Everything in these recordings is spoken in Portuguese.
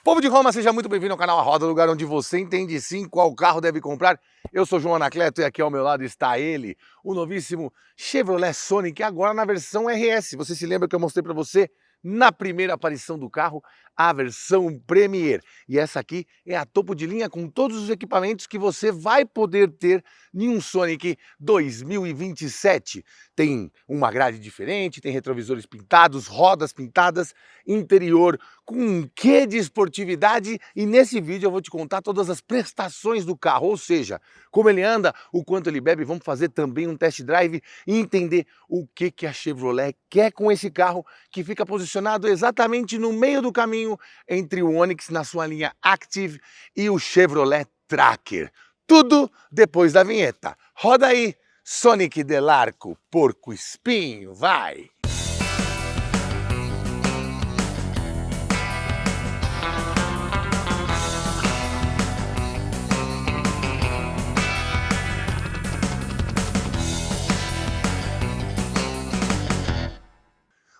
Povo de Roma, seja muito bem-vindo ao canal A Roda, lugar onde você entende sim qual carro deve comprar. Eu sou João Anacleto e aqui ao meu lado está ele, o novíssimo Chevrolet Sonic, agora na versão RS. Você se lembra que eu mostrei para você na primeira aparição do carro a versão Premier. E essa aqui é a topo de linha com todos os equipamentos que você vai poder ter em um Sonic 2027. Tem uma grade diferente, tem retrovisores pintados, rodas pintadas, interior com um quê de esportividade, e nesse vídeo eu vou te contar todas as prestações do carro, ou seja, como ele anda, o quanto ele bebe. Vamos fazer também um test drive e entender o que a Chevrolet quer com esse carro, que fica posicionado exatamente no meio do caminho entre o Onix na sua linha Active e o Chevrolet Tracker. Tudo depois da vinheta. Roda aí, Sonic Delarco, porco espinho, vai!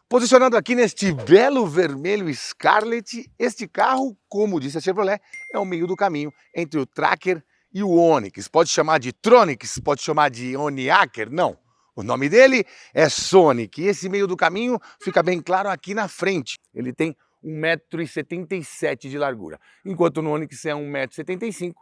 Posicionado aqui neste belo vermelho Scarlet, este carro, como disse a Chevrolet, é o meio do caminho entre o Tracker e o Onix. Pode chamar de Tronix, pode chamar de Oniaker, não. O nome dele é Sonic, e esse meio do caminho fica bem claro aqui na frente. Ele tem 1,77 m de largura, enquanto no Onix é 1,75 m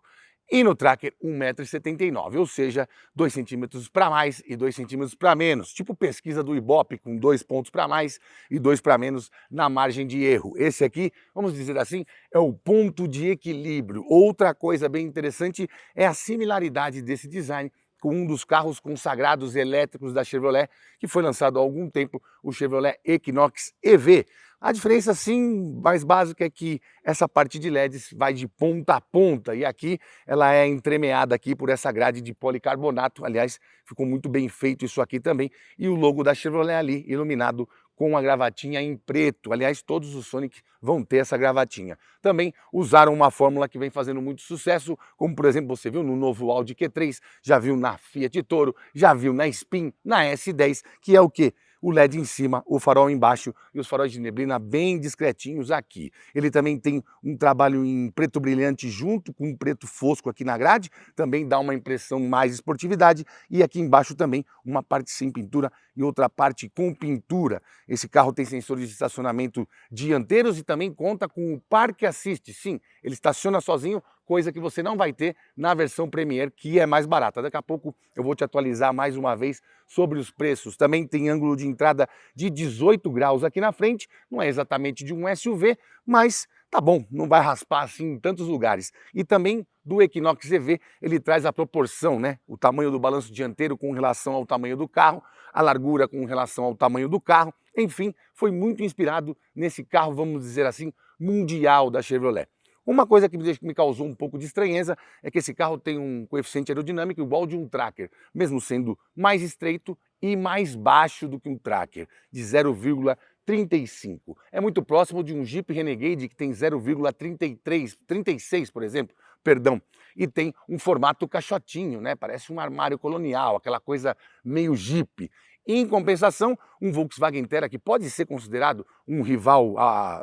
e no Tracker 1,79 m, ou seja, 2 centímetros para mais e 2 centímetros para menos, tipo pesquisa do Ibope, com 2 pontos para mais e 2 para menos na margem de erro. Esse aqui, vamos dizer assim, é o ponto de equilíbrio. Outra coisa bem interessante é a similaridade desse design com um dos carros consagrados elétricos da Chevrolet, que foi lançado há algum tempo, o Chevrolet Equinox EV. A diferença, sim, mais básica é que essa parte de LEDs vai de ponta a ponta, e aqui ela é entremeada aqui por essa grade de policarbonato. Aliás, ficou muito bem feito isso aqui também, e o logo da Chevrolet ali, iluminado com a gravatinha em preto. Aliás, todos os Sonic vão ter essa gravatinha. Também usaram uma fórmula que vem fazendo muito sucesso, como por exemplo você viu no novo Audi Q3, já viu na Fiat Toro, já viu na Spin, na S10, que é o quê? O LED em cima, o farol embaixo e os faróis de neblina bem discretinhos aqui. Ele também tem um trabalho em preto brilhante junto com um preto fosco aqui na grade, também dá uma impressão mais esportividade, e aqui embaixo também uma parte sem pintura e outra parte com pintura. Esse carro tem sensores de estacionamento dianteiros e também conta com o Park Assist. Sim, ele estaciona sozinho, coisa que você não vai ter na versão Premier, que é mais barata. Daqui a pouco eu vou te atualizar mais uma vez sobre os preços. Também tem ângulo de entrada de 18 graus aqui na frente, não é exatamente de um SUV, mas tá bom, não vai raspar assim em tantos lugares. E também do Equinox EV, ele traz a proporção, né? O tamanho do balanço dianteiro com relação ao tamanho do carro, a largura com relação ao tamanho do carro, enfim, foi muito inspirado nesse carro, vamos dizer assim, mundial da Chevrolet. Uma coisa que me causou um pouco de estranheza é que esse carro tem um coeficiente aerodinâmico igual de um Tracker, mesmo sendo mais estreito e mais baixo do que um Tracker, de 0,35. É muito próximo de um Jeep Renegade, que tem 0,36, por exemplo, perdão, e tem um formato caixotinho, né? Parece um armário colonial, aquela coisa meio Jeep. Em compensação, um Volkswagen Terra, que pode ser considerado um rival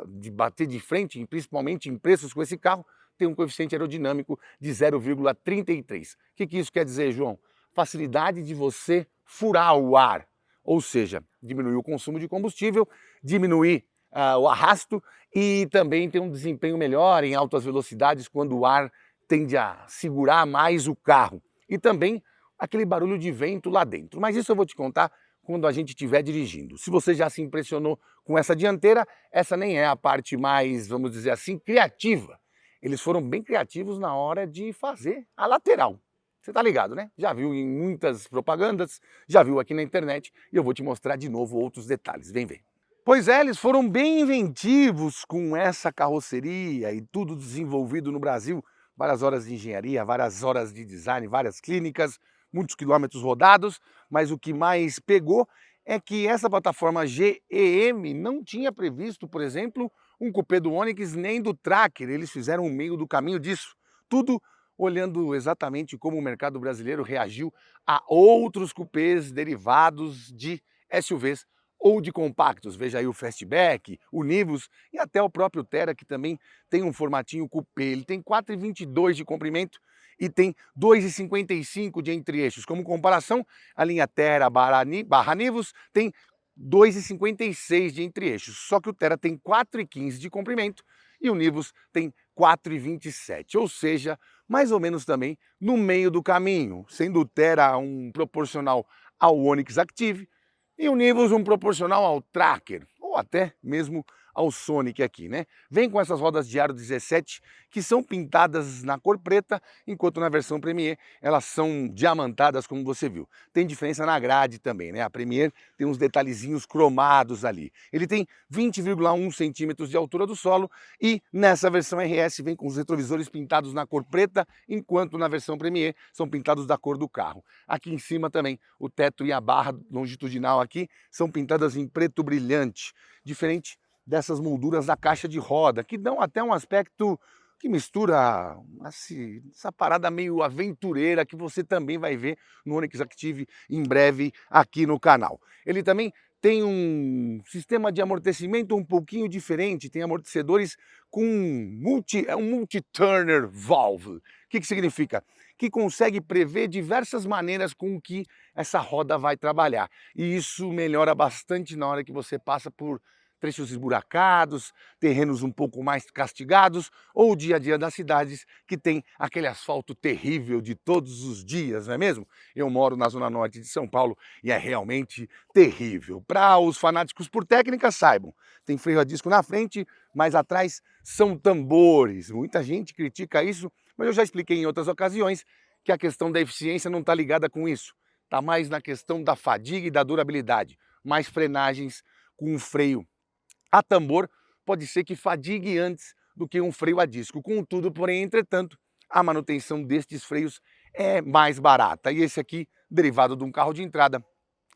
de bater de frente, principalmente em preços com esse carro, tem um coeficiente aerodinâmico de 0,33. O que isso quer dizer, João? Facilidade de você furar o ar, ou seja, diminuir o consumo de combustível, diminuir o arrasto e também ter um desempenho melhor em altas velocidades quando o ar tende a segurar mais o carro. E também aquele barulho de vento lá dentro. Mas isso eu vou te contar quando a gente estiver dirigindo. Se você já se impressionou com essa dianteira, essa nem é a parte mais, vamos dizer assim, criativa. Eles foram bem criativos na hora de fazer a lateral. Você tá ligado, né? Já viu em muitas propagandas, já viu aqui na internet, e eu vou te mostrar de novo outros detalhes. Vem ver. Pois é, eles foram bem inventivos com essa carroceria e tudo desenvolvido no Brasil. Várias horas de engenharia, várias horas de design, várias clínicas, muitos quilômetros rodados, mas o que mais pegou é que essa plataforma GEM não tinha previsto, por exemplo, um cupê do Onix nem do Tracker. Eles fizeram o meio do caminho disso. Tudo olhando exatamente como o mercado brasileiro reagiu a outros cupês derivados de SUVs ou de compactos, veja aí o Fastback, o Nivus e até o próprio Thera, que também tem um formatinho coupé. Ele tem 4,22 de comprimento e tem 2,55 de entre-eixos. Como comparação, a linha Thera barra Nivus tem 2,56 de entre-eixos, só que o Thera tem 4,15 de comprimento e o Nivus tem 4,27, ou seja, mais ou menos também no meio do caminho, sendo o Thera um proporcional ao Onix Active e o Nivus um proporcional ao Tracker, ou até mesmo ao Sonic aqui, né? Vem com essas rodas de aro 17 que são pintadas na cor preta, enquanto na versão Premier elas são diamantadas, como você viu. Tem diferença na grade também, né? A Premier tem uns detalhezinhos cromados ali. Ele tem 20,1 centímetros de altura do solo e nessa versão RS vem com os retrovisores pintados na cor preta, enquanto na versão Premier são pintados da cor do carro. Aqui em cima também o teto e a barra longitudinal aqui são pintadas em preto brilhante, diferente dessas molduras da caixa de roda, que dão até um aspecto que mistura assim, essa parada meio aventureira que você também vai ver no Onix Active em breve aqui no canal. Ele também tem um sistema de amortecimento um pouquinho diferente, tem amortecedores com um multi-turner valve. O que significa? Que consegue prever diversas maneiras com que essa roda vai trabalhar. E isso melhora bastante na hora que você passa por trechos esburacados, terrenos um pouco mais castigados, ou o dia a dia das cidades que tem aquele asfalto terrível de todos os dias, não é mesmo? Eu moro na zona norte de São Paulo e é realmente terrível. Para os fanáticos por técnica, saibam, tem freio a disco na frente, mas atrás são tambores. Muita gente critica isso, mas eu já expliquei em outras ocasiões que a questão da eficiência não está ligada com isso. Está mais na questão da fadiga e da durabilidade, mais frenagens com um freio a tambor pode ser que fadigue antes do que um freio a disco. Contudo, porém, entretanto, a manutenção destes freios é mais barata. E esse aqui, derivado de um carro de entrada,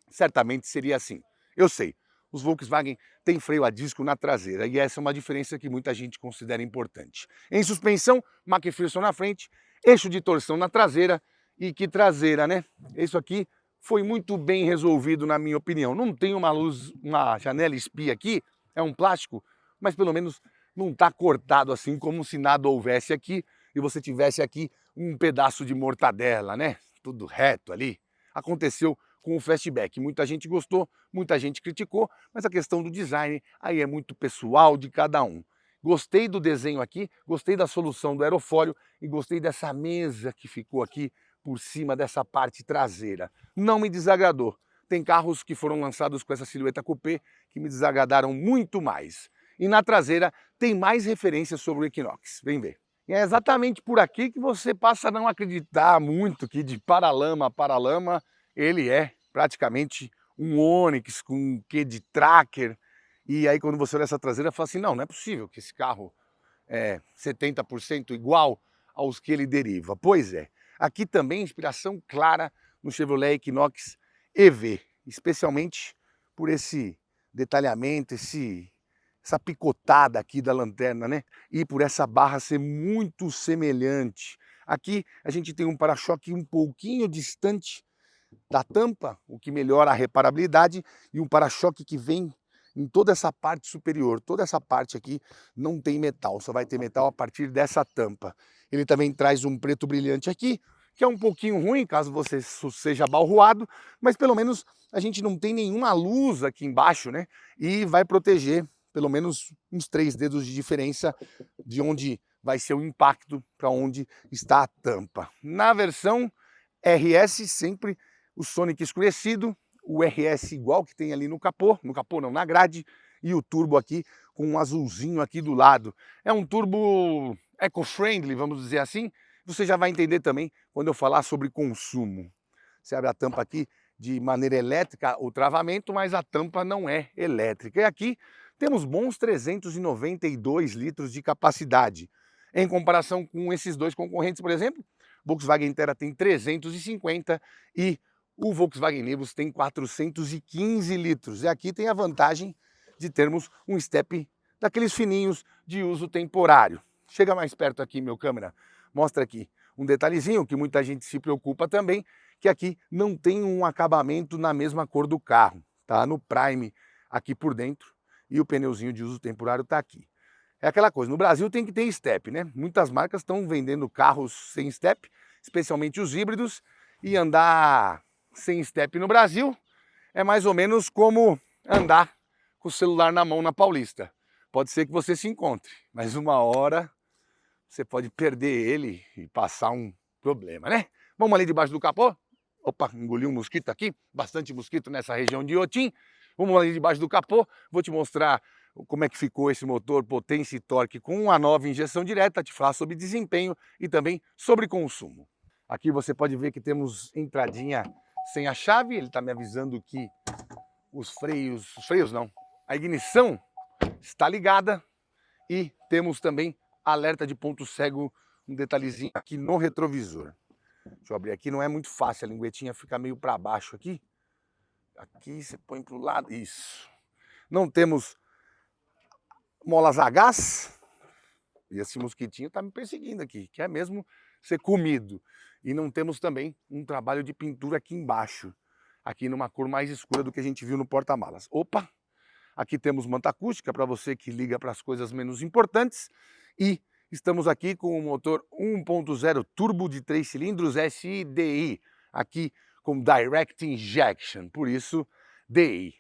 certamente seria assim. Eu sei, os Volkswagen têm freio a disco na traseira e essa é uma diferença que muita gente considera importante. Em suspensão, McPherson na frente, eixo de torção na traseira e que traseira, né? Isso aqui foi muito bem resolvido na minha opinião. Não tem uma luz, uma janela espia aqui, é um plástico, mas pelo menos não está cortado assim como se nada houvesse aqui e você tivesse aqui um pedaço de mortadela, né? Tudo reto ali. Aconteceu com o Fastback. Muita gente gostou, muita gente criticou, mas a questão do design aí é muito pessoal de cada um. Gostei do desenho aqui, gostei da solução do aerofólio e gostei dessa mesa que ficou aqui por cima dessa parte traseira. Não me desagradou. Tem carros que foram lançados com essa silhueta coupé que me desagradaram muito mais. E na traseira tem mais referências sobre o Equinox. Vem ver. E é exatamente por aqui que você passa a não acreditar muito que de paralama a paralama ele é praticamente um Onix com um quê de tracker. E aí quando você olha essa traseira, fala assim, não é possível que esse carro é 70% igual aos que ele deriva. Pois é, aqui também inspiração clara no Chevrolet Equinox EV, especialmente por esse detalhamento, essa picotada aqui da lanterna, né? E por essa barra ser muito semelhante. Aqui a gente tem um para-choque um pouquinho distante da tampa, o que melhora a reparabilidade, e um para-choque que vem em toda essa parte superior. Toda essa parte aqui não tem metal, só vai ter metal a partir dessa tampa. Ele também traz um preto brilhante aqui, que é um pouquinho ruim, caso você seja abalroado, mas pelo menos a gente não tem nenhuma luz aqui embaixo, né? E vai proteger pelo menos uns 3 dedos de diferença de onde vai ser o impacto para onde está a tampa. Na versão RS, sempre o Sonic escurecido, o RS igual que tem ali no capô não, na grade, e o turbo aqui com um azulzinho aqui do lado. É um turbo eco-friendly, vamos dizer assim. Você já vai entender também quando eu falar sobre consumo. Você abre a tampa aqui de maneira elétrica, o travamento, mas a tampa não é elétrica. E aqui temos bons 392 litros de capacidade. Em comparação com esses dois concorrentes, por exemplo, o Volkswagen Thera tem 350 e o Volkswagen Nivus tem 415 litros. E aqui tem a vantagem de termos um step daqueles fininhos de uso temporário. Chega mais perto aqui, meu câmera. Mostra aqui um detalhezinho que muita gente se preocupa também, que aqui não tem um acabamento na mesma cor do carro, tá? No Prime aqui por dentro e o pneuzinho de uso temporário está aqui. É aquela coisa, no Brasil tem que ter step, né? Muitas marcas estão vendendo carros sem step, especialmente os híbridos, e andar sem step no Brasil é mais ou menos como andar com o celular na mão na Paulista. Pode ser que você se encontre, mas uma hora você pode perder ele e passar um problema, né? Vamos ali debaixo do capô? Opa, engoli um mosquito aqui, bastante mosquito nessa região de Iotim. Vamos ali debaixo do capô, vou te mostrar como é que ficou esse motor potência e torque com a nova injeção direta, te falar sobre desempenho e também sobre consumo. Aqui você pode ver que temos entradinha sem a chave, ele está me avisando que os freios não, a ignição está ligada e temos também alerta de ponto cego, um detalhezinho aqui no retrovisor. Deixa eu abrir aqui, não é muito fácil, a linguetinha fica meio para baixo aqui. Aqui você põe para o lado, isso. Não temos molas a gás, e esse mosquitinho está me perseguindo aqui, quer mesmo ser comido. E não temos também um trabalho de pintura aqui embaixo, aqui numa cor mais escura do que a gente viu no porta-malas. Opa! Aqui temos manta acústica para você que liga para as coisas menos importantes. E estamos aqui com o motor 1.0 turbo de 3 cilindros SI-DI, aqui com Direct Injection, por isso DI.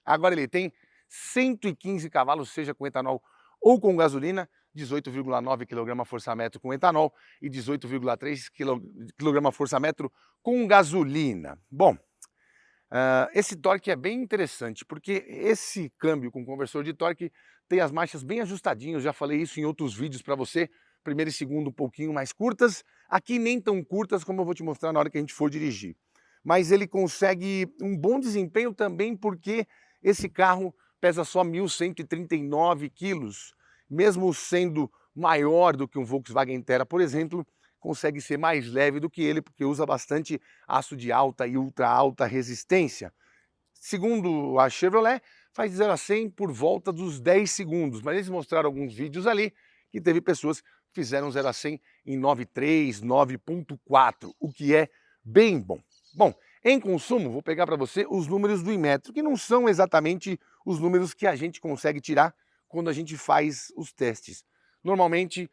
Agora ele tem 115 cavalos, seja com etanol ou com gasolina, 18,9 kgfm com etanol e 18,3 kgfm com gasolina. Bom, esse torque é bem interessante, porque esse câmbio com conversor de torque tem as marchas bem ajustadinhas, já falei isso em outros vídeos para você, primeiro e segundo um pouquinho mais curtas, aqui nem tão curtas como eu vou te mostrar na hora que a gente for dirigir. Mas ele consegue um bom desempenho também porque esse carro pesa só 1.139 quilos, mesmo sendo maior do que um Volkswagen Terra, por exemplo, consegue ser mais leve do que ele, porque usa bastante aço de alta e ultra alta resistência. Segundo a Chevrolet, faz de 0 a 100 por volta dos 10 segundos, mas eles mostraram alguns vídeos ali que teve pessoas que fizeram 0 a 100 em 9.3, 9.4, o que é bem bom. Bom, em consumo, vou pegar para você os números do Inmetro, que não são exatamente os números que a gente consegue tirar quando a gente faz os testes. Normalmente,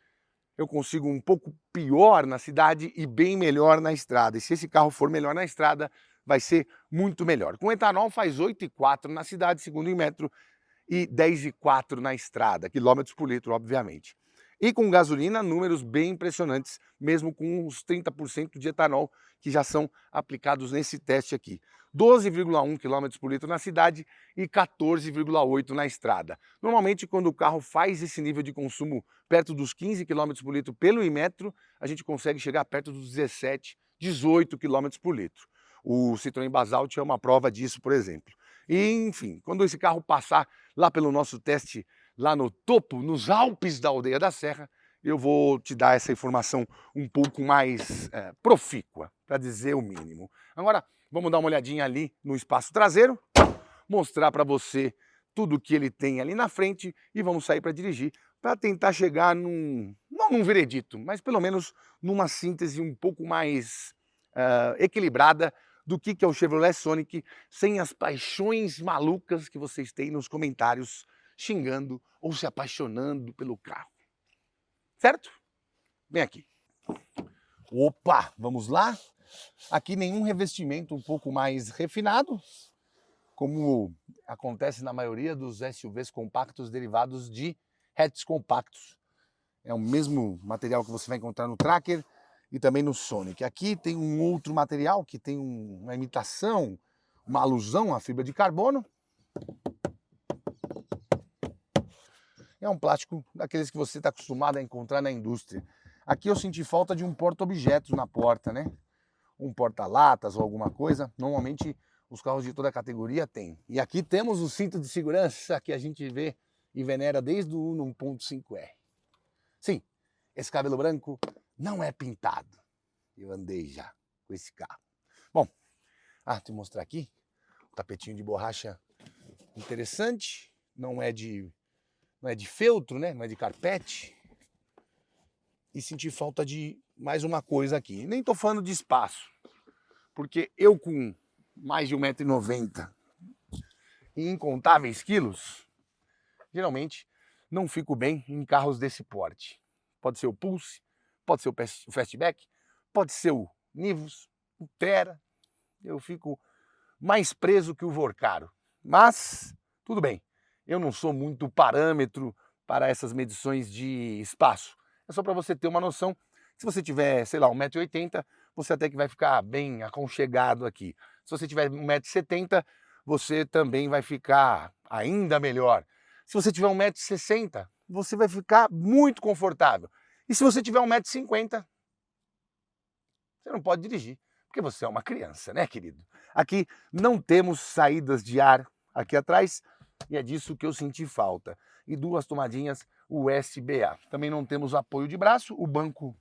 eu consigo um pouco pior na cidade e bem melhor na estrada. E se esse carro for melhor na estrada, vai ser muito melhor. Com etanol faz 8,4 na cidade, segundo o Inmetro, e 10,4 na estrada, quilômetros por litro, obviamente. E com gasolina, números bem impressionantes, mesmo com os 30% de etanol que já são aplicados nesse teste aqui. 12,1 km por litro na cidade e 14,8 na estrada. Normalmente, quando o carro faz esse nível de consumo perto dos 15 km por litro pelo Inmetro, a gente consegue chegar perto dos 17, 18 km por litro. O Citroën Basalt é uma prova disso, por exemplo. E, enfim, quando esse carro passar lá pelo nosso teste, lá no topo, nos Alpes da Aldeia da Serra, eu vou te dar essa informação um pouco mais profícua, para dizer o mínimo. Agora, vamos dar uma olhadinha ali no espaço traseiro, mostrar para você tudo que ele tem ali na frente e vamos sair para dirigir, para tentar chegar não num veredito, mas pelo menos numa síntese um pouco mais equilibrada do que é o Chevrolet Sonic, sem as paixões malucas que vocês têm nos comentários, xingando ou se apaixonando pelo carro. Certo? Vem aqui. Opa, vamos lá? Aqui nenhum revestimento um pouco mais refinado, como acontece na maioria dos SUVs compactos derivados de hatches compactos. É o mesmo material que você vai encontrar no Tracker e também no Sonic. Aqui tem um outro material que tem uma imitação, uma alusão à fibra de carbono. É um plástico daqueles que você está acostumado a encontrar na indústria. Aqui eu senti falta de um porta-objetos na porta, né? Um porta-latas ou alguma coisa. Normalmente os carros de toda a categoria têm. E aqui temos o cinto de segurança que a gente vê e venera desde o Uno 1.5R. Sim, esse cabelo branco não é pintado. Eu andei já com esse carro. Bom, te mostrar aqui. O tapetinho de borracha interessante. Não é de feltro, né? Não é de carpete. E senti falta de mais uma coisa aqui. Nem tô falando de espaço, porque eu com mais de 1,90 m e incontáveis quilos, geralmente não fico bem em carros desse porte. Pode ser o Pulse, pode ser o Fastback, pode ser o Nivus, o Terra. Eu fico mais preso que o Vorcaro. Mas, tudo bem, eu não sou muito parâmetro para essas medições de espaço. É só para você ter uma noção. Se você tiver, sei lá, 1,80 m, você até que vai ficar bem aconchegado aqui. Se você tiver 1,70 m, você também vai ficar ainda melhor. Se você tiver 1,60 m, você vai ficar muito confortável. E se você tiver 1,50 m, você não pode dirigir, porque você é uma criança, né, querido? Aqui não temos saídas de ar aqui atrás, e é disso que eu senti falta. E 2 tomadinhas USB-A. Também não temos apoio de braço, o banco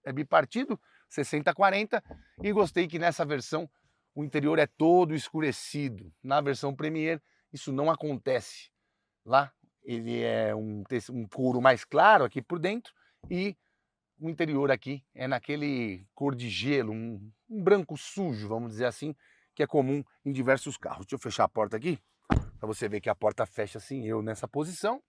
é bipartido, 60/40, e gostei que nessa versão o interior é todo escurecido. Na versão Premier isso não acontece. Lá ele é um couro mais claro aqui por dentro e o interior aqui é naquele cor de gelo, um branco sujo, vamos dizer assim, que é comum em diversos carros. Deixa eu fechar a porta aqui, para você ver que a porta fecha assim, eu nessa posição.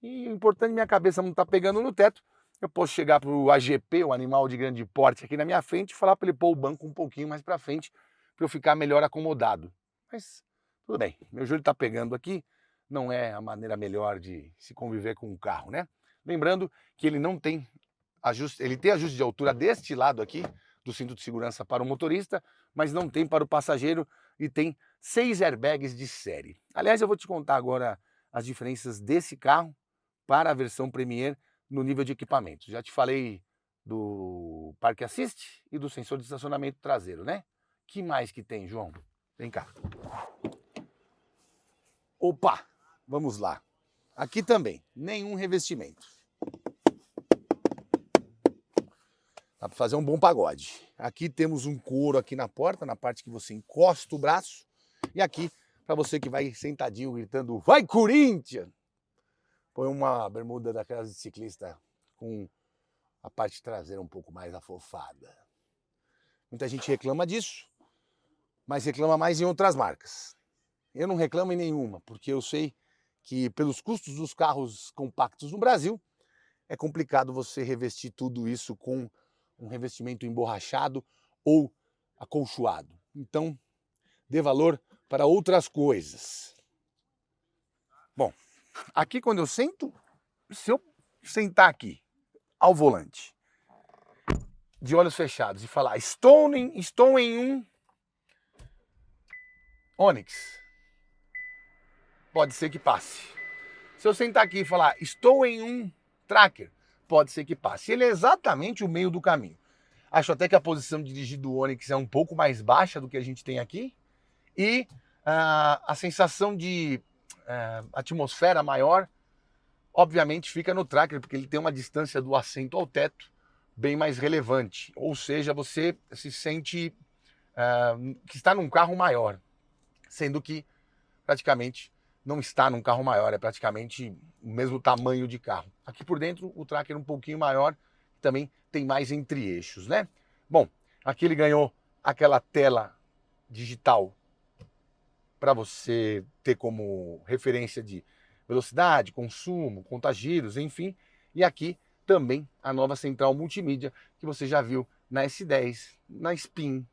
E o importante, minha cabeça não tá pegando no teto. Eu posso chegar pro AGP, o animal de grande porte, aqui na minha frente, e falar para ele pôr o banco um pouquinho mais para frente, para eu ficar melhor acomodado. Mas tudo bem, meu joelho tá pegando aqui, não é a maneira melhor de se conviver com o carro, né? Lembrando que ele não tem ajuste, ele tem ajuste de altura deste lado aqui, do cinto de segurança para o motorista, mas não tem para o passageiro e tem 6 airbags de série. Aliás, eu vou te contar agora as diferenças desse carro para a versão Premier no nível de equipamento. Já te falei do Park Assist e do sensor de estacionamento traseiro, né? Que mais que tem, João? Vem cá. Opa, vamos lá. Aqui também, nenhum revestimento. Dá para fazer um bom pagode. Aqui temos um couro aqui na porta, na parte que você encosta o braço. E aqui, para você que vai sentadinho gritando, vai Corinthians! Põe uma bermuda daquelas de ciclista com a parte traseira um pouco mais afofada. Muita gente reclama disso, mas reclama mais em outras marcas. Eu não reclamo em nenhuma, porque eu sei que pelos custos dos carros compactos no Brasil, é complicado você revestir tudo isso com um revestimento emborrachado ou acolchoado. Então, dê valor para outras coisas. Bom, aqui quando eu sento, se eu sentar aqui ao volante, de olhos fechados e falar estou em um Onix, pode ser que passe. Se eu sentar aqui e falar estou em um Tracker, pode ser que passe. Ele é exatamente o meio do caminho. Acho até que a posição de dirigir do Onix é um pouco mais baixa do que a gente tem aqui e a sensação de atmosfera maior, obviamente, fica no Tracker, porque ele tem uma distância do assento ao teto bem mais relevante. Ou seja, você se sente que está num carro maior, sendo que praticamente não está num carro maior, é praticamente o mesmo tamanho de carro. Aqui por dentro o Tracker é um pouquinho maior, também tem mais entre-eixos, né? Bom, aqui ele ganhou aquela tela digital para você ter como referência de velocidade, consumo, contagiros, enfim. E aqui também a nova central multimídia que você já viu na S10, na Spin,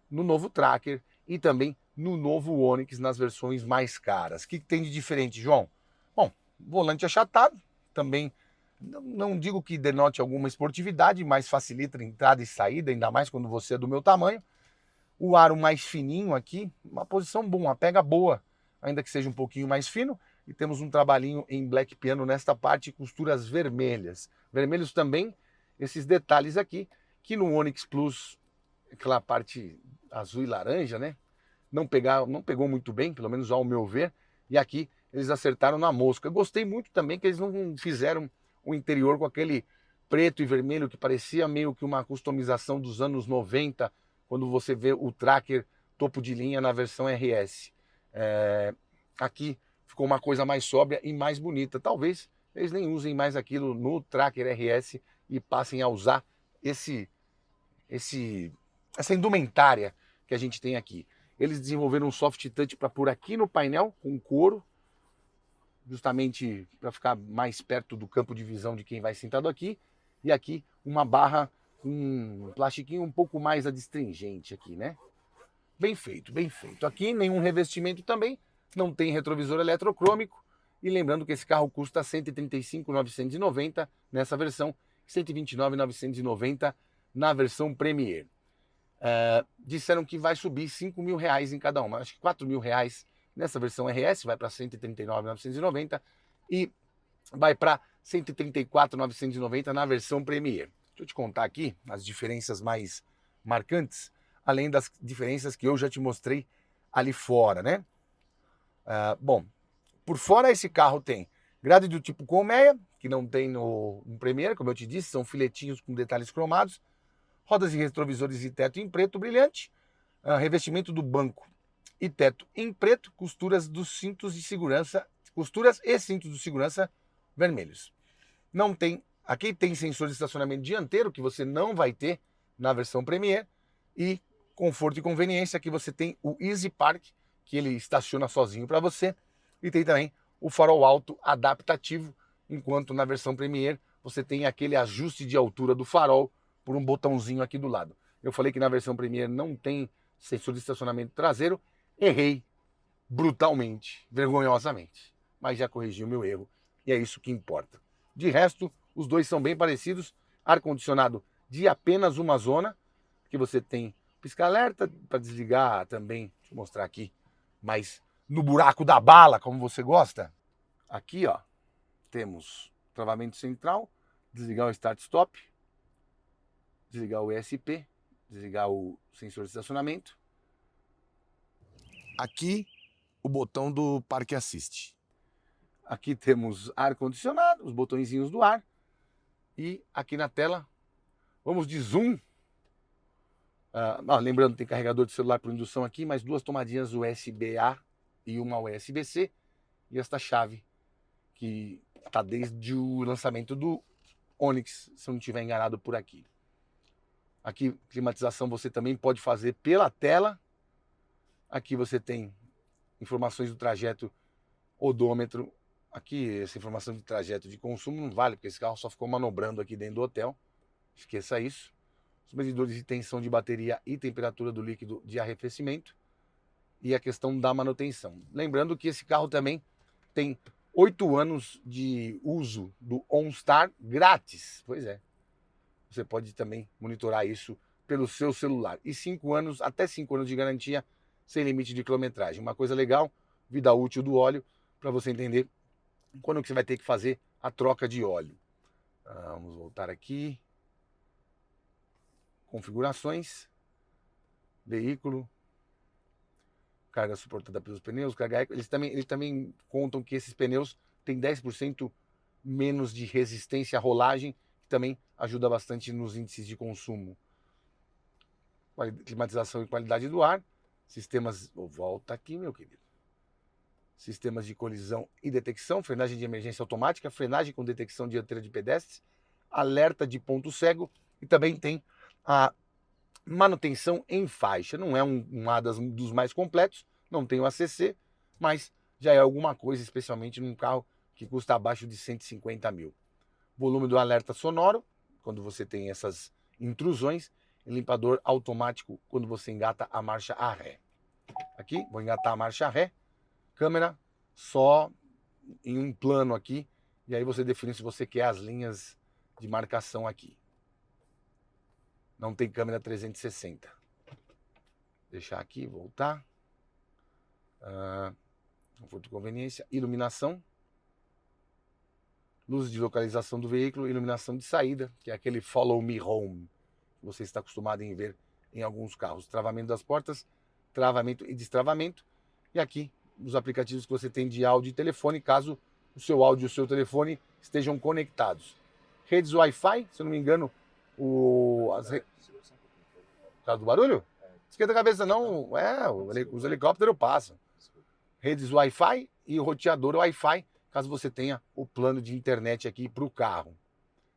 no novo Tracker e também no novo Onix nas versões mais caras. O que tem de diferente, João? Bom, volante achatado, também não digo que denote alguma esportividade, mas facilita a entrada e saída, ainda mais quando você é do meu tamanho. O aro mais fininho aqui, uma posição boa, uma pega boa, ainda que seja um pouquinho mais fino. E temos um trabalhinho em black piano nesta parte, costuras vermelhas. Vermelhos também, esses detalhes aqui, que no Onix Plus, aquela parte azul e laranja, né? Não pegou muito bem, pelo menos ao meu ver. E aqui eles acertaram na mosca. Eu gostei muito também que eles não fizeram o interior com aquele preto e vermelho que parecia meio que uma customização dos anos 90, quando você vê o Tracker topo de linha na versão RS. Aqui ficou uma coisa mais sóbria e mais bonita. Talvez eles nem usem mais aquilo no Tracker RS e passem a usar essa indumentária que a gente tem aqui. Eles desenvolveram um soft touch para pôr aqui no painel, com couro, justamente para ficar mais perto do campo de visão de quem vai sentado aqui. E aqui uma barra com um plastiquinho um pouco mais adstringente aqui, né? Bem feito, bem feito. Aqui nenhum revestimento também, não tem retrovisor eletrocrômico. E lembrando que esse carro custa R$ 135.990 nessa versão, R$ 129.990 na versão Premier. Disseram que vai subir R$ 5.000 em cada uma, acho que R$ 4.000 nessa versão RS, vai para R$ 139.990 e vai para R$ 134.990 na versão Premier. Deixa eu te contar aqui as diferenças mais marcantes, além das diferenças que eu já te mostrei ali fora, né? Bom, por fora esse carro tem grade do tipo colmeia, que não tem no Premier, como eu te disse, são filetinhos com detalhes cromados, rodas e retrovisores e teto em preto brilhante, revestimento do banco e teto em preto, costuras dos cintos de segurança, costuras e cintos de segurança vermelhos. Não tem, aqui tem sensor de estacionamento dianteiro, que você não vai ter na versão Premier, e conforto e conveniência, que você tem o Easy Park, que ele estaciona sozinho para você, e tem também o farol alto adaptativo, enquanto na versão Premier você tem aquele ajuste de altura do farol por um botãozinho aqui do lado. Eu falei que na versão Premier não tem sensor de estacionamento traseiro, errei brutalmente, vergonhosamente, mas já corrigi o meu erro e é isso que importa. De resto, os dois são bem parecidos, ar-condicionado de apenas uma zona, que você tem pisca-alerta para desligar também, deixa eu mostrar aqui, mas no buraco da bala, como você gosta. Aqui, ó, temos travamento central, desligar o start-stop, desligar o ESP, desligar o sensor de estacionamento. Aqui, o botão do Parque Assist. Aqui temos ar-condicionado, os botõezinhos do ar. E aqui na tela, vamos de zoom. Lembrando, tem carregador de celular por indução aqui, mais duas tomadinhas USB-A e uma USB-C. E esta chave, que está desde o lançamento do Onix, se eu não estiver enganado por aqui. Aqui, climatização você também pode fazer pela tela. Aqui você tem informações do trajeto, odômetro. Aqui, essa informação de trajeto de consumo não vale, porque esse carro só ficou manobrando aqui dentro do hotel. Esqueça isso. Os medidores de tensão de bateria e temperatura do líquido de arrefecimento. E a questão da manutenção. Lembrando que esse carro também tem 8 anos de uso do OnStar grátis. Pois é. Você pode também monitorar isso pelo seu celular. E 5 anos, até 5 anos de garantia, sem limite de quilometragem. Uma coisa legal, vida útil do óleo, para você entender quando que você vai ter que fazer a troca de óleo. Vamos voltar aqui. Configurações. Veículo. Carga suportada pelos pneus. Carga eco. Eles também contam que esses pneus têm 10% menos de resistência à rolagem, que também ajuda bastante nos índices de consumo. Climatização e qualidade do ar. Sistemas... Volta aqui, meu querido. Sistemas de colisão e detecção, frenagem de emergência automática, frenagem com detecção dianteira de pedestres, alerta de ponto cego e também tem a manutenção em faixa. Não é dos mais completos, não tem o ACC, mas já é alguma coisa, especialmente num carro que custa abaixo de 150 mil. Volume do alerta sonoro, quando você tem essas intrusões, e limpador automático quando você engata a marcha a ré. Aqui, vou engatar a marcha a ré. Câmera só em um plano aqui, e aí você define se você quer as linhas de marcação aqui. Não tem câmera 360. Deixar aqui, voltar. Conforto e conveniência. Iluminação. Luz de localização do veículo. Iluminação de saída, que é aquele Follow Me Home, que você está acostumado em ver em alguns carros. Travamento das portas, travamento e destravamento. E aqui, os aplicativos que você tem de áudio e telefone, caso o seu áudio e o seu telefone estejam conectados. Redes Wi-Fi, se eu não me engano, Por causa do barulho? Esquenta a cabeça não, os helicópteros passam. Redes Wi-Fi e roteador Wi-Fi, caso você tenha o plano de internet aqui para o carro.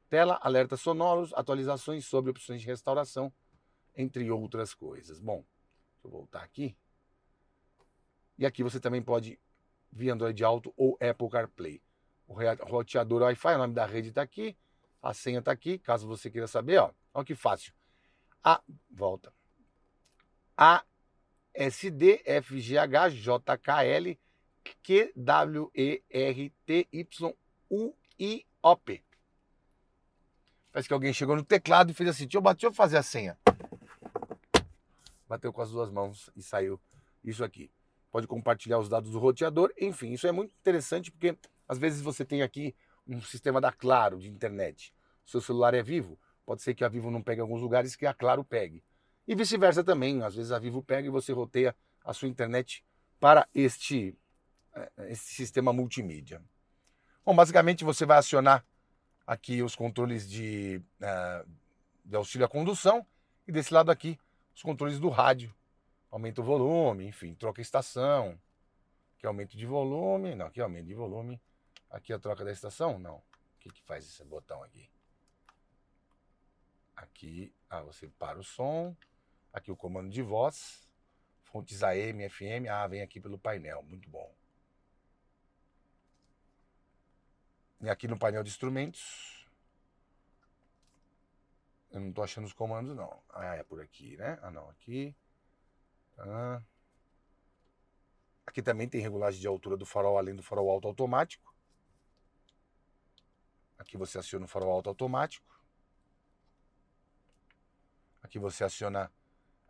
Tela, alertas sonoros, atualizações sobre opções de restauração, entre outras coisas. Bom, deixa eu voltar aqui. E aqui você também pode via Android Auto ou Apple CarPlay. O roteador Wi-Fi, o nome da rede está aqui, a senha está aqui, caso você queira saber, ó. Olha que fácil. Volta. ASDFGHJKL QWERTYUIOP. Parece que alguém chegou no teclado e fez assim, deixa eu fazer a senha. Bateu com as duas mãos e saiu isso aqui. Pode compartilhar os dados do roteador, enfim, isso é muito interessante porque às vezes você tem aqui um sistema da Claro de internet. O seu celular é Vivo, pode ser que a Vivo não pegue em alguns lugares que a Claro pegue. E vice-versa também, às vezes a Vivo pega e você roteia a sua internet para este sistema multimídia. Bom, basicamente você vai acionar aqui os controles de auxílio à condução e desse lado aqui os controles do rádio. Aumenta o volume, enfim, troca a estação. Aqui aumento de volume, não, aqui aumento de volume. Aqui a troca da estação, não. O que faz esse botão aqui? Aqui, você para o som. Aqui o comando de voz. Fontes AM, FM, vem aqui pelo painel, muito bom. E aqui no painel de instrumentos, eu não tô achando os comandos não. É por aqui, né? Não, aqui. Aqui também tem regulagem de altura do farol, além do farol alto automático. Aqui você aciona o farol alto automático. Aqui você aciona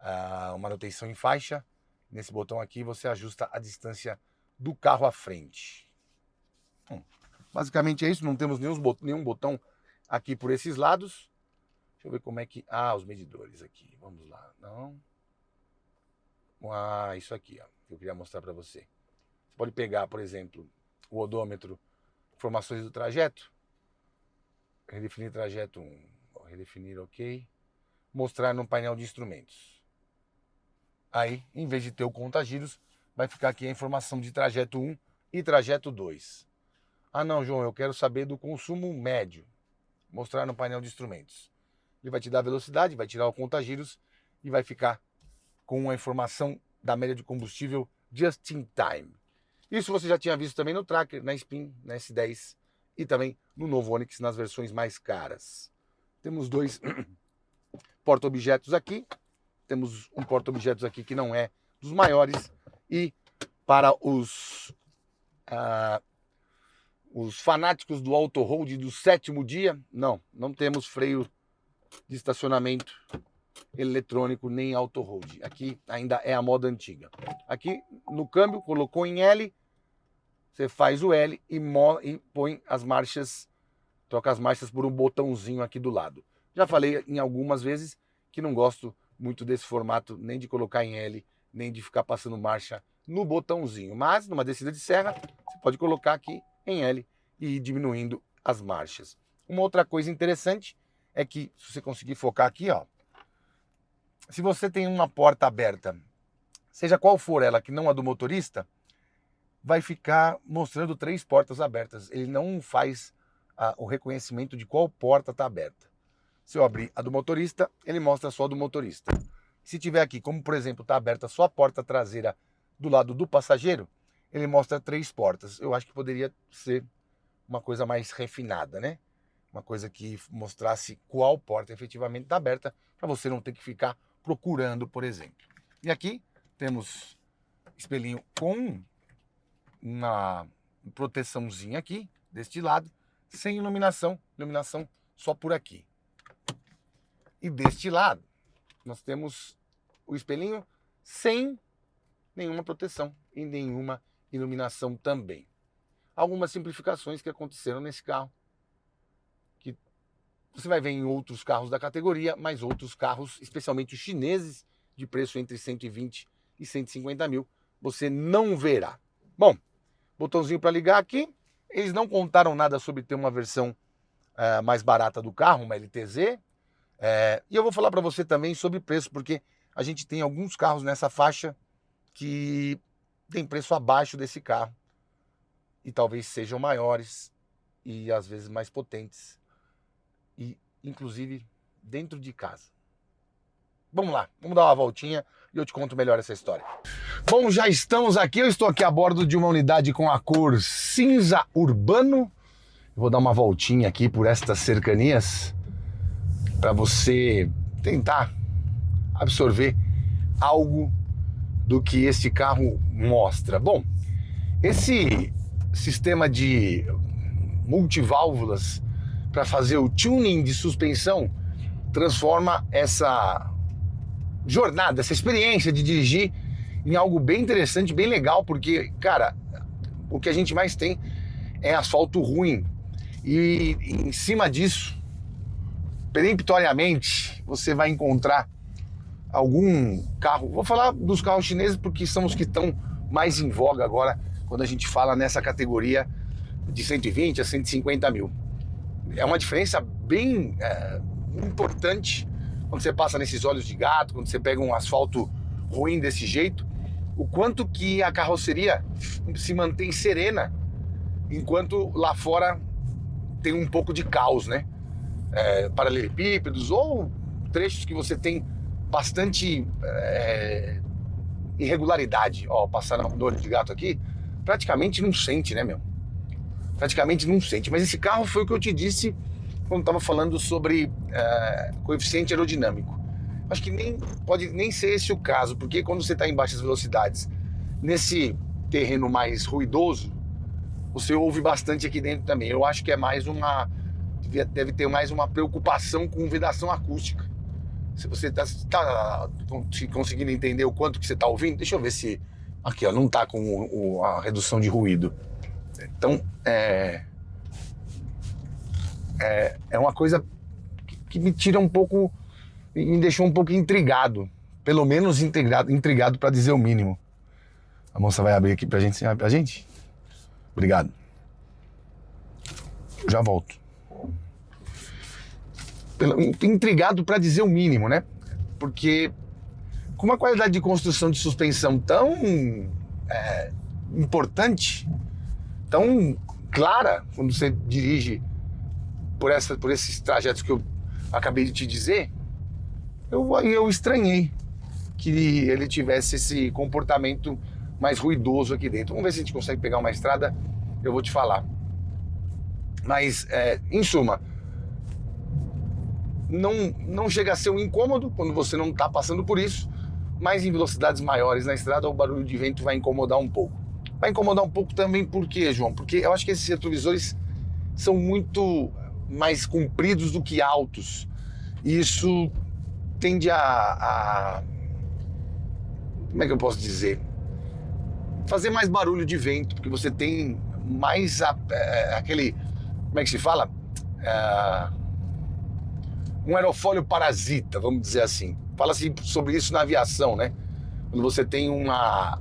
a manutenção em faixa. Nesse botão aqui você ajusta a distância do carro à frente. Basicamente é isso, não temos nenhum botão aqui por esses lados. Deixa eu ver como é que... os medidores aqui, vamos lá. Não. Isso aqui, ó, que eu queria mostrar para você. Você pode pegar, por exemplo, o odômetro, informações do trajeto, redefinir trajeto 1, redefinir OK, mostrar no painel de instrumentos. Aí, em vez de ter o conta-giros, vai ficar aqui a informação de trajeto 1 e trajeto 2. Não, João, eu quero saber do consumo médio. Mostrar no painel de instrumentos. Ele vai te dar a velocidade, vai tirar o conta-giros e vai ficar com a informação da média de combustível just in time. Isso você já tinha visto também no Tracker, na Spin, na S10 e também no novo Onix nas versões mais caras. Temos dois porta-objetos aqui. Temos um porta-objetos aqui que não é dos maiores. E para os fanáticos do auto-hold do 7º dia, não temos freio de estacionamento eletrônico nem auto-hold. Aqui ainda é a moda antiga. Aqui no câmbio, colocou em L, você faz o L e põe as marchas, troca as marchas por um botãozinho aqui do lado. Já falei em algumas vezes que não gosto muito desse formato, nem de colocar em L, nem de ficar passando marcha no botãozinho. Mas numa descida de serra, você pode colocar aqui em L e ir diminuindo as marchas. Uma outra coisa interessante é que, se você conseguir focar aqui, ó, se você tem uma porta aberta, seja qual for ela, que não a do motorista, vai ficar mostrando 3 portas abertas. Ele não faz o reconhecimento de qual porta está aberta. Se eu abrir a do motorista, ele mostra só a do motorista. Se tiver aqui, como por exemplo, está aberta só a porta traseira do lado do passageiro, ele mostra 3 portas. Eu acho que poderia ser uma coisa mais refinada, né? Uma coisa que mostrasse qual porta efetivamente está aberta, para você não ter que ficar procurando, por exemplo. E aqui temos espelhinho com uma proteçãozinha aqui, deste lado, sem iluminação só por aqui. E deste lado, nós temos o espelhinho sem nenhuma proteção e nenhuma iluminação também. Algumas simplificações que aconteceram nesse carro, que você vai ver em outros carros da categoria, mas outros carros, especialmente os chineses, de preço entre 120 e 150 mil, você não verá. Bom, botãozinho para ligar aqui. Eles não contaram nada sobre ter uma versão mais barata do carro, uma LTZ. E eu vou falar para você também sobre preço, porque a gente tem alguns carros nessa faixa que tem preço abaixo desse carro. E talvez sejam maiores e às vezes mais potentes. E inclusive dentro de casa. Vamos lá, vamos dar uma voltinha e eu te conto melhor essa história. Bom, já estamos aqui, eu estou aqui a bordo de uma unidade com a cor cinza urbano. Vou dar uma voltinha aqui por estas cercanias para você tentar absorver algo do que este carro mostra. Bom, esse sistema de multiválvulas para fazer o tuning de suspensão transforma essa jornada, essa experiência de dirigir em algo bem interessante, bem legal, porque, cara, o que a gente mais tem é asfalto ruim. E em cima disso, peremptoriamente, você vai encontrar algum carro, vou falar dos carros chineses porque são os que estão mais em voga agora, quando a gente fala nessa categoria de 120 a 150 mil. É uma diferença bem importante quando você passa nesses olhos de gato, quando você pega um asfalto ruim desse jeito, o quanto que a carroceria se mantém serena, enquanto lá fora tem um pouco de caos, né? Paralelepípedos ou trechos que você tem bastante irregularidade. Ó, passando no olho de gato aqui, praticamente não sente, né, meu? Praticamente não sente. Mas esse carro foi o que eu te disse quando estava falando sobre coeficiente aerodinâmico. Acho que pode nem ser esse o caso, porque quando você está em baixas velocidades, nesse terreno mais ruidoso, você ouve bastante aqui dentro também. Eu acho que é mais deve ter mais uma preocupação com vedação acústica. Se você está conseguindo entender o quanto que você está ouvindo, deixa eu ver se... Aqui, ó, não está com a redução de ruído. Então, é uma coisa que me tira um pouco, me deixou um pouco intrigado. Pelo menos intrigado para dizer o mínimo. A moça vai abrir aqui pra gente. Você abre pra gente? Obrigado. Já volto. Intrigado para dizer o mínimo, né? Porque com uma qualidade de construção de suspensão tão importante, tão clara, quando você dirige por esses trajetos que eu acabei de te dizer, eu estranhei que ele tivesse esse comportamento mais ruidoso aqui dentro. Vamos ver se a gente consegue pegar uma estrada, eu vou te falar. Mas, em suma, não chega a ser um incômodo quando você não está passando por isso, mas em velocidades maiores na estrada o barulho de vento vai incomodar um pouco. Vai incomodar um pouco também por quê, João? Porque eu acho que esses retrovisores são muito mais compridos do que altos. E isso tende como é que eu posso dizer? Fazer mais barulho de vento, porque você tem mais aquele... Como é que se fala? Um aerofólio parasita, vamos dizer assim. Fala-se sobre isso na aviação, né? Quando você tem uma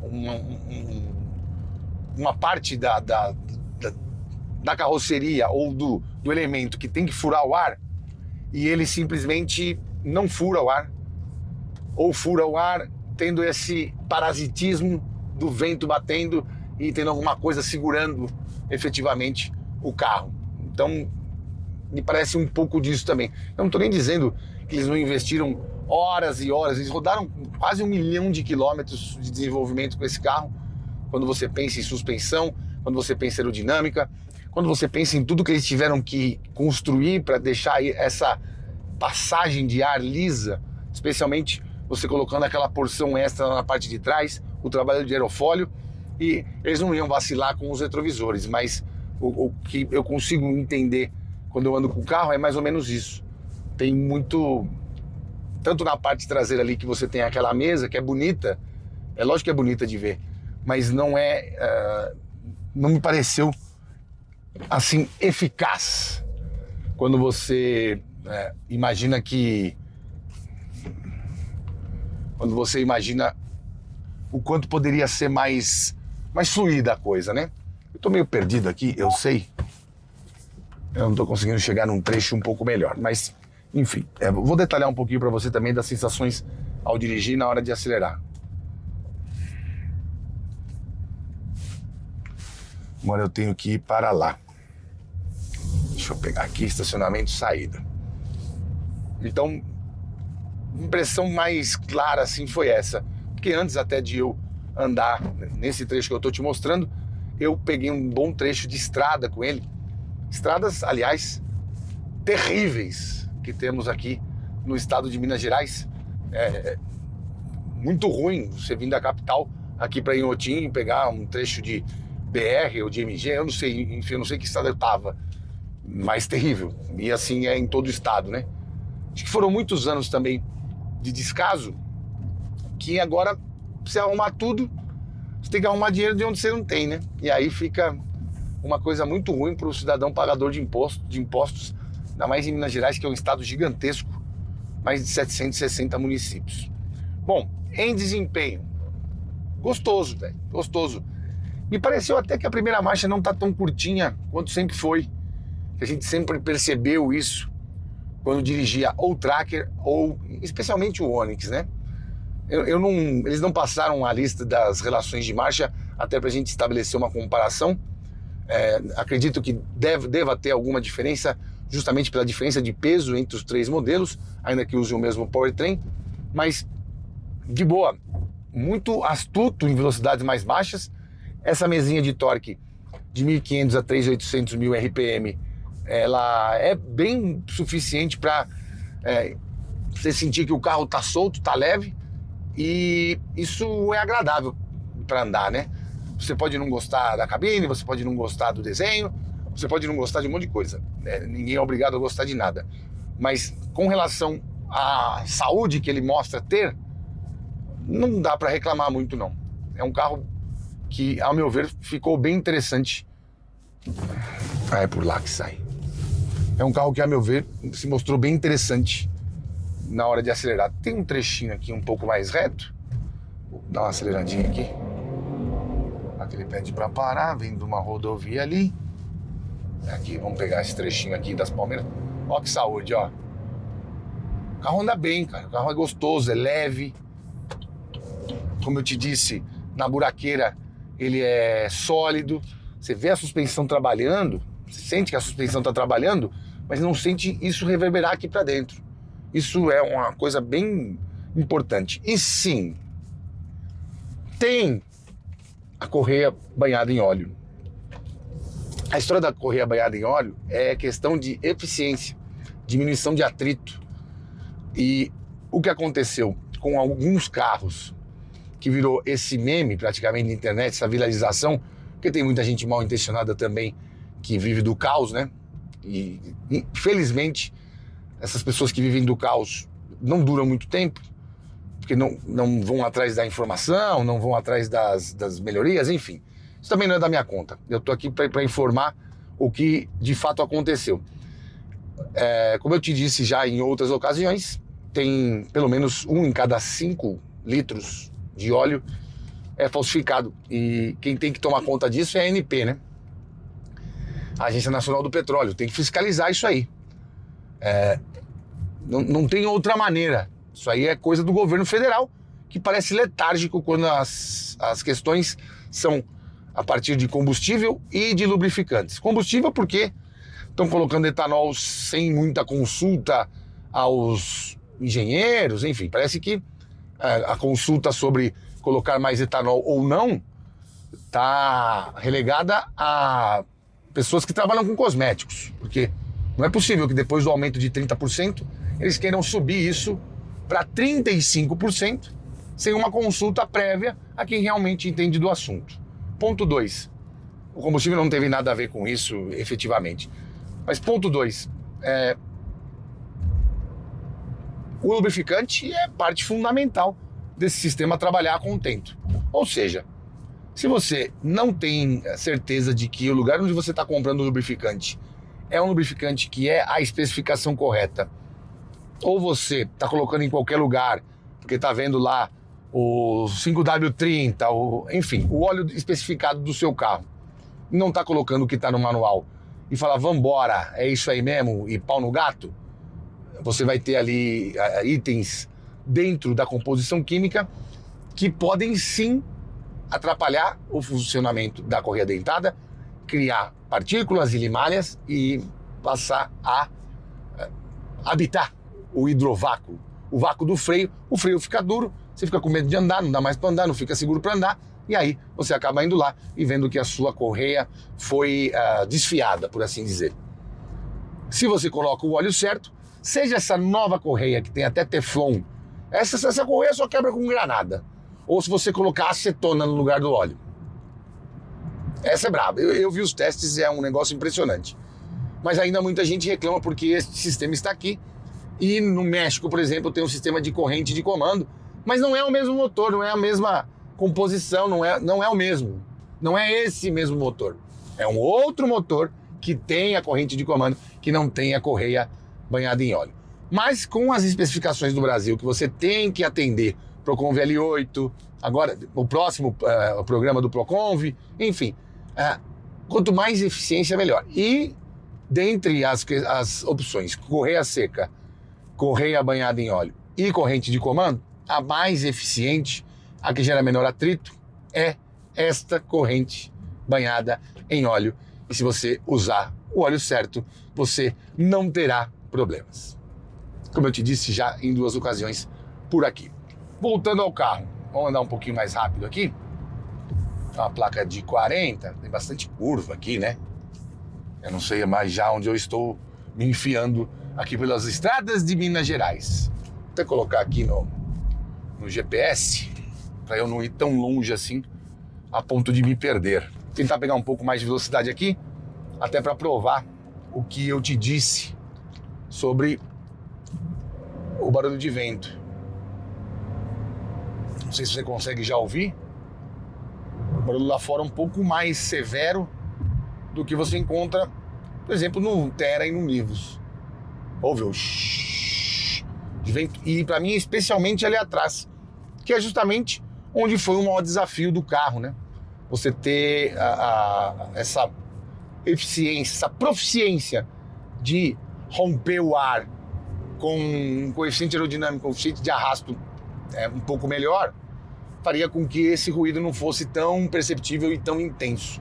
parte da carroceria ou do elemento que tem que furar o ar e ele simplesmente não fura o ar, ou fura o ar tendo esse parasitismo do vento batendo e tendo alguma coisa segurando efetivamente o carro. Então me parece um pouco disso também. Eu não estou nem dizendo que eles não investiram horas e horas, eles rodaram quase 1 milhão de quilômetros de desenvolvimento com esse carro. Quando você pensa em suspensão, quando você pensa em aerodinâmica, quando você pensa em tudo que eles tiveram que construir para deixar essa passagem de ar lisa, especialmente você colocando aquela porção extra na parte de trás, o trabalho de aerofólio, e eles não iam vacilar com os retrovisores, mas o que eu consigo entender quando eu ando com o carro é mais ou menos isso. Tem muito, tanto na parte traseira ali que você tem aquela mesa que é bonita, é lógico que é bonita de ver, mas não me pareceu assim eficaz quando você imagina o quanto poderia ser mais fluida a coisa, né? Eu tô meio perdido aqui, eu sei. Eu não tô conseguindo chegar num trecho um pouco melhor, mas enfim, vou detalhar um pouquinho para você também das sensações ao dirigir na hora de acelerar. Agora eu tenho que ir para lá. Deixa eu pegar aqui, estacionamento, saída. Então, impressão mais clara assim foi essa, porque antes até de eu andar nesse trecho que eu estou te mostrando, eu peguei um bom trecho de estrada com ele. Estradas, aliás, terríveis que temos aqui no estado de Minas Gerais. Muito ruim você vir da capital aqui para Inhotim e pegar um trecho de BR ou de MG, eu não sei, enfim, eu não sei que estado eu tava, mas terrível. E assim é em todo o estado, né? Acho que foram muitos anos também de descaso, que agora você arrumar tudo, você tem que arrumar dinheiro de onde você não tem, né? E aí fica uma coisa muito ruim para o cidadão pagador de impostos, ainda mais em Minas Gerais, que é um estado gigantesco, mais de 760 municípios. Bom, em desempenho, gostoso, velho, gostoso. Me pareceu até que a primeira marcha não tá tão curtinha quanto sempre foi. A gente sempre percebeu isso quando dirigia ou o Tracker ou especialmente o Onix, né? Eles não passaram a lista das relações de marcha até para a gente estabelecer uma comparação. Acredito que deva ter alguma diferença, justamente pela diferença de peso entre os três modelos, ainda que usem o mesmo powertrain, mas de boa, muito astuto em velocidades mais baixas. Essa mesinha de torque de 1.500 a 3.800 mil RPM, ela é bem suficiente para você sentir que o carro está solto, está leve, e isso é agradável para andar, né? Você pode não gostar da cabine, você pode não gostar do desenho, você pode não gostar de um monte de coisa, né? Ninguém é obrigado a gostar de nada, mas com relação à saúde que ele mostra ter, não dá para reclamar muito não. É um carro que, ao meu ver, ficou bem interessante. É por lá que sai. É um carro que, a meu ver, se mostrou bem interessante na hora de acelerar. Tem um trechinho aqui um pouco mais reto. Vou dar uma aceleradinha aqui. Aqui ele pede para parar, vem de uma rodovia ali. Aqui, vamos pegar esse trechinho aqui das Palmeiras. Ó que saúde, ó. O carro anda bem, cara. O carro é gostoso, é leve. Como eu te disse, na buraqueira ele é sólido. Você vê a suspensão trabalhando, você sente que a suspensão está trabalhando, mas não sente isso reverberar aqui para dentro. Isso é uma coisa bem importante. E sim, tem a correia banhada em óleo. A história da correia banhada em óleo é questão de eficiência, diminuição de atrito. E o que aconteceu com alguns carros que virou esse meme praticamente na internet, essa viralização, porque tem muita gente mal intencionada também que vive do caos, né? E infelizmente essas pessoas que vivem do caos não duram muito tempo, porque não vão atrás da informação, não vão atrás das melhorias, enfim. Isso também não é da minha conta. Eu tô aqui para informar o que de fato aconteceu. Como eu te disse já em outras ocasiões, tem pelo menos 1 em cada 5 litros de óleo é falsificado. E quem tem que tomar conta disso é a ANP, né? A Agência Nacional do Petróleo. Tem que fiscalizar isso aí. Não tem outra maneira. Isso aí é coisa do governo federal, que parece letárgico quando as questões são a partir de combustível e de lubrificantes. Combustível porque estão colocando etanol sem muita consulta aos engenheiros, enfim, parece que a consulta sobre colocar mais etanol ou não está relegada a pessoas que trabalham com cosméticos, porque não é possível que depois do aumento de 30% eles queiram subir isso para 35% sem uma consulta prévia a quem realmente entende do assunto. Ponto 2. O combustível não teve nada a ver com isso efetivamente. Mas ponto 2. O lubrificante é parte fundamental desse sistema trabalhar a contento. Ou seja, se você não tem certeza de que o lugar onde você está comprando o lubrificante é um lubrificante que é a especificação correta, ou você está colocando em qualquer lugar, porque está vendo lá o 5W30, enfim, o óleo especificado do seu carro, e não está colocando o que está no manual, e fala, vambora, é isso aí mesmo, e pau no gato, você vai ter ali itens dentro da composição química que podem sim atrapalhar o funcionamento da correia dentada, criar partículas e limalhas e passar a habitar o hidrovácuo, o vácuo do freio, o freio fica duro, você fica com medo de andar, não dá mais para andar, não fica seguro para andar, e aí você acaba indo lá e vendo que a sua correia foi desfiada, por assim dizer. Se você coloca o óleo certo, seja essa nova correia que tem até teflon, essa correia só quebra com granada, ou se você colocar acetona no lugar do óleo. Essa é braba, eu vi os testes, é um negócio impressionante. Mas ainda muita gente reclama porque esse sistema está aqui. E no México, por exemplo, tem um sistema de corrente de comando, mas não é o mesmo motor, não é a mesma composição, não é o mesmo. Não é esse mesmo motor. É um outro motor que tem a corrente de comando, que não tem a correia banhada em óleo. Mas com as especificações do Brasil, que você tem que atender Proconv L8, agora o próximo o programa do Proconv, enfim, quanto mais eficiência, melhor. E dentre as opções, correia seca, correia banhada em óleo e corrente de comando, a mais eficiente, a que gera menor atrito, é esta corrente banhada em óleo. E se você usar o óleo certo, você não terá problemas. Como eu te disse já em 2 ocasiões por aqui. Voltando ao carro, vamos andar um pouquinho mais rápido aqui. Uma placa de 40, tem bastante curva aqui, né? Eu não sei mais já onde eu estou me enfiando aqui pelas estradas de Minas Gerais. Vou até colocar aqui no GPS, para eu não ir tão longe assim, a ponto de me perder. Tentar pegar um pouco mais de velocidade aqui, até para provar o que eu te disse sobre o barulho de vento. Não sei se você consegue já ouvir. O barulho lá fora é um pouco mais severo do que você encontra, por exemplo, no Terra e no Nivus. Ouve o shhh de vento. E para mim, especialmente ali atrás, que é justamente onde foi o maior desafio do carro, né? Você ter essa eficiência, essa proficiência de romper o ar com um coeficiente aerodinâmico, um coeficiente de arrasto um pouco melhor, faria com que esse ruído não fosse tão perceptível e tão intenso.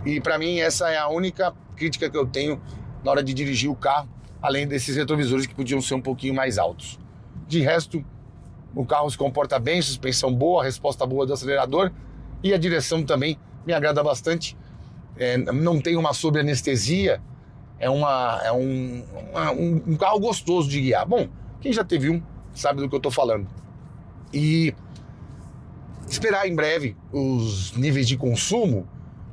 E para mim essa é a única crítica que eu tenho na hora de dirigir o carro, além desses retrovisores que podiam ser um pouquinho mais altos. De resto, o carro se comporta bem, suspensão boa, resposta boa do acelerador e a direção também me agrada bastante. Não tem uma sobreanestesia, é um carro gostoso de guiar. Bom, quem já teve um sabe do que eu estou falando. E esperar em breve os níveis de consumo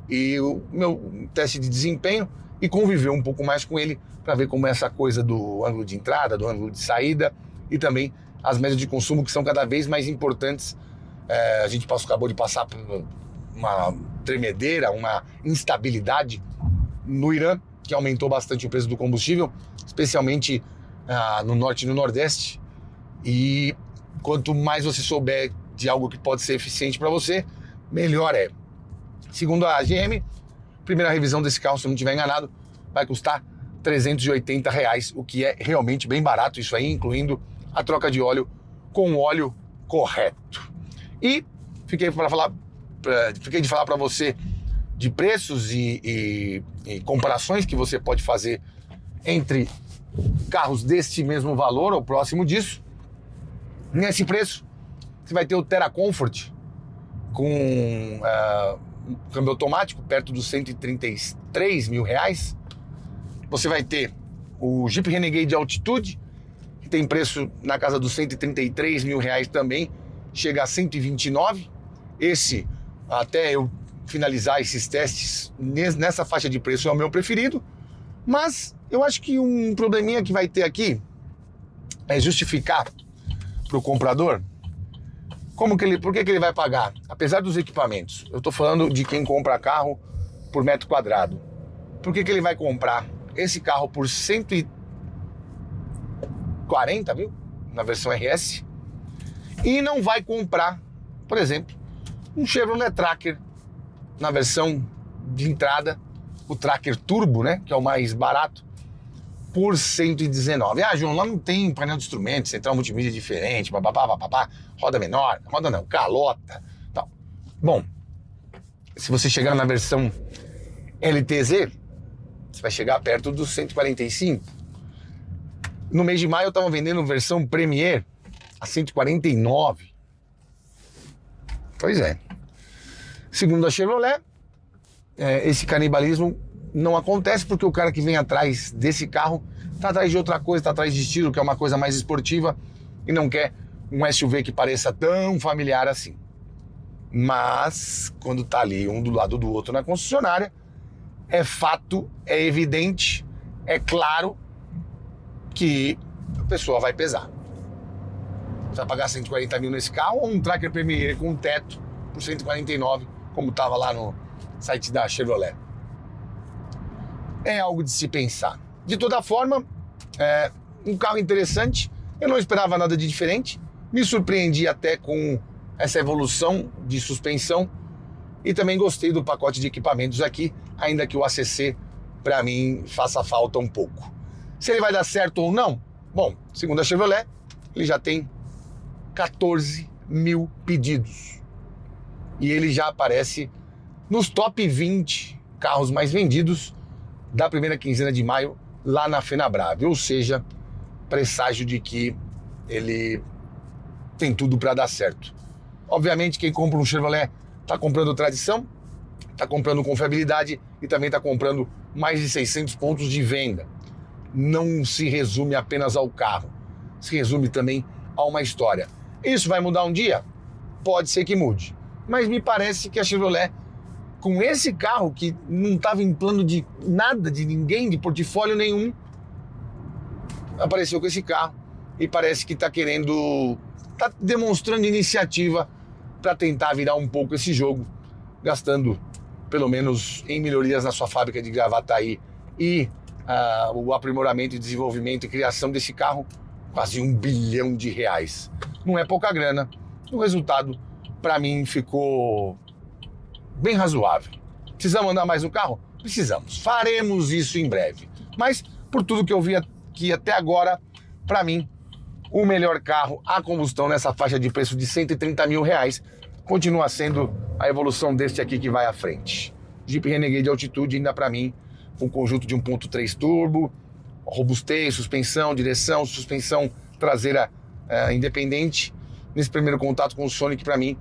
e o meu teste de desempenho e conviver um pouco mais com ele para ver como é essa coisa do ângulo de entrada, do ângulo de saída e também as médias de consumo que são cada vez mais importantes. A gente acabou de passar por uma tremedeira, uma instabilidade no Irã, que aumentou bastante o preço do combustível, especialmente no norte e no nordeste. E quanto mais você souber de algo que pode ser eficiente para você, melhor é. Segundo a GM, primeira revisão desse carro, se eu não estiver enganado, vai custar R$380, o que é realmente bem barato, isso aí, incluindo a troca de óleo com o óleo correto. E fiquei de falar para você de preços e comparações que você pode fazer entre carros deste mesmo valor ou próximo disso. Nesse preço, você vai ter o Terra Comfort com câmbio automático, perto dos R$133 mil. Você vai ter o Jeep Renegade Altitude, que tem preço na casa dos R$133 mil também, chega a 129. Esse, até eu finalizar esses testes nessa faixa de preço, é o meu preferido. Mas eu acho que um probleminha que vai ter aqui é justificar para o comprador por que ele vai pagar, apesar dos equipamentos. Eu estou falando de quem compra carro por metro quadrado. Por que ele vai comprar esse carro por 140 mil na versão RS e não vai comprar, por exemplo, um Chevrolet Tracker na versão de entrada, o Tracker Turbo, né, que é o mais barato, por 119. João, lá não tem painel de instrumentos, central multimídia diferente, papapá, roda menor, roda não, calota, tal. Bom, se você chegar na versão LTZ, você vai chegar perto dos 145. No mês de maio eu tava vendendo versão Premier a 149. Pois é. Segundo a Chevrolet, esse canibalismo não acontece porque o cara que vem atrás desse carro tá atrás de outra coisa, tá atrás de estilo, que é uma coisa mais esportiva e não quer um SUV que pareça tão familiar assim. Mas quando tá ali um do lado do outro na concessionária, é fato, é evidente, é claro que a pessoa vai pesar. Você vai pagar 140 mil nesse carro ou um Tracker Premier com um teto por 149, como estava lá no site da Chevrolet? É algo de se pensar. De toda forma, um carro interessante. Eu não esperava nada de diferente. Me surpreendi até com essa evolução de suspensão e também gostei do pacote de equipamentos aqui, ainda que o ACC, para mim, faça falta um pouco. Se ele vai dar certo ou não? Bom, segundo a Chevrolet, ele já tem 14 mil pedidos. E ele já aparece nos top 20 carros mais vendidos da primeira quinzena de maio lá na Fenabrave. Ou seja, presságio de que ele tem tudo para dar certo. Obviamente, quem compra um Chevrolet está comprando tradição, está comprando confiabilidade e também está comprando mais de 600 pontos de venda. Não se resume apenas ao carro, se resume também a uma história. Isso vai mudar um dia? Pode ser que mude. Mas me parece que a Chevrolet, com esse carro que não estava em plano de nada, de ninguém, de portfólio nenhum, apareceu com esse carro e parece que está querendo, está demonstrando iniciativa para tentar virar um pouco esse jogo, gastando pelo menos em melhorias na sua fábrica de Gravataí e o aprimoramento e desenvolvimento e criação desse carro, quase R$1 bilhão. Não é pouca grana. O resultado, para mim, ficou bem razoável. Precisamos andar mais no carro? Precisamos. Faremos isso em breve. Mas, por tudo que eu vi aqui até agora, para mim, o melhor carro a combustão nessa faixa de preço de R$130 mil continua sendo a evolução deste aqui que vai à frente. Jeep Renegade Altitude ainda para mim um conjunto de 1.3 turbo, robustez, suspensão, direção, suspensão traseira independente. Nesse primeiro contato com o Sonic, para mim,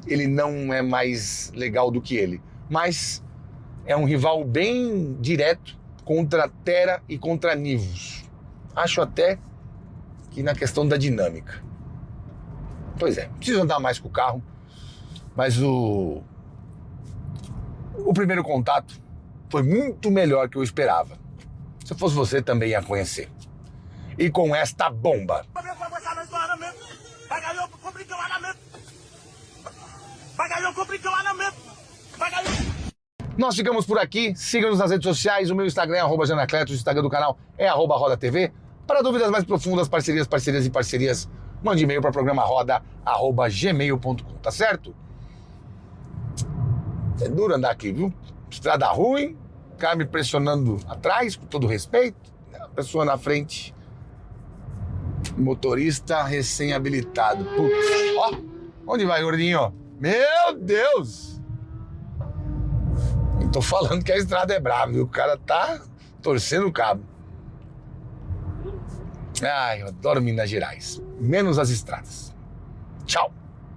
ele não é mais legal do que ele. Mas é um rival bem direto contra Terra e contra Nivus. Acho até que na questão da dinâmica. Pois é, preciso andar mais com o carro, mas o primeiro contato foi muito melhor que eu esperava. Se fosse você, também ia conhecer. E com esta bomba. Nós ficamos por aqui. Siga-nos nas redes sociais. O meu Instagram é @janacletos. O Instagram do canal é @rodatv. Para dúvidas mais profundas, parcerias, mande e-mail para programaroda@gmail.com, tá certo? É duro andar aqui, viu? Estrada ruim, cara me pressionando atrás, com todo respeito, a pessoa na frente, motorista recém-habilitado. Putz, ó, onde vai, gordinho? Meu Deus! Eu tô falando que a estrada é brava, viu? O cara tá torcendo o cabo. Ai, eu adoro Minas Gerais, menos as estradas. Tchau!